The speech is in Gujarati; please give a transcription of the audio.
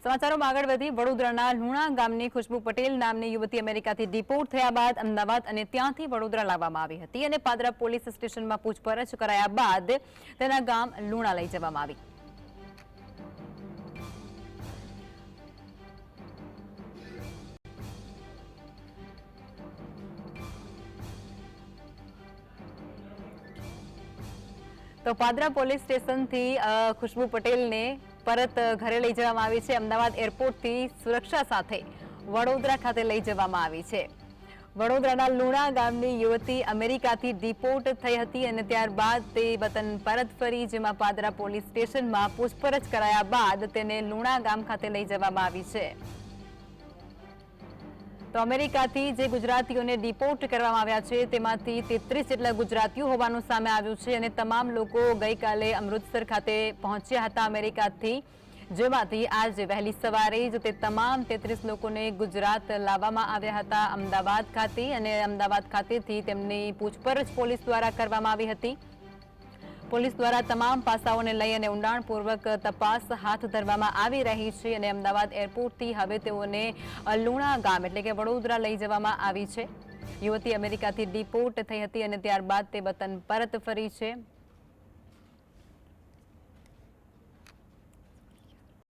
સમાચારોમાં આગળ વધી વડોદરાના લુણા ગામની ખુશ્બુ પટેલ નામની યુવતી અમેરિકાથી ડિપોર્ટ થયા બાદ અમદાવાદ અને ત્યાંથી વડોદરા લાવવામાં આવી હતી અને પાદરા પોલીસ સ્ટેશનમાં પૂછપરછ કરાયા બાદ તેના ગામ લુણા લઈ જવામાં આવી। તો પાદરા પોલીસ સ્ટેશનથી ખુશ્બુ પટેલને પરત ઘરે લઈ જવામાં આવી છે। અમદાવાદ એરપોર્ટથી સુરક્ષા સાથે વડોદરા ખાતે લઈ જવામાં આવી છે। વડોદરાના લુણા ગામની યુવતી અમેરિકાથી ડિપોર્ટ થઈ હતી અને ત્યારબાદ તે વતન પરત ફરી, જેમાં પાદરા પોલીસ સ્ટેશનમાં પૂછપરછ કરાયા બાદ તેને લુણા ગામ ખાતે લઈ જવામાં આવી છે। તો અમેરિકાથી જે ગુજરાતીઓને ડિપોર્ટ કરવામાં આવ્યા છે તેમાંથી 33 જેટલા ગુજરાતીઓ હોવાનું સામે આવ્યું છે અને તમામ લોકો ગઈકાલે અમૃતસર ખાતે પહોંચ્યા હતા અમેરિકાથી, જેમાંથી આજે વહેલી સવારે જ તે તમામ 33 લોકોને ગુજરાત લાવવામાં આવ્યા હતા અમદાવાદ ખાતે, અને અમદાવાદ ખાતેથી તેમની પૂછપરછ પોલીસ દ્વારા કરવામાં આવી હતી। પોલીસ દ્વારા તમામ પાસાઓને લઈ અને ઊંડાણપૂર્વક તપાસ હાથ ધરવામાં આવી રહી છે અને અમદાવાદ એરપોર્ટથી હવે તેઓને લુણા ગામ એટલે કે વડોદરા લઈ જવામાં આવી છે। યુવતી અમેરિકાથી ડિપોર્ટ થઈ હતી અને ત્યારબાદ તે વતન પરત ફરી છે।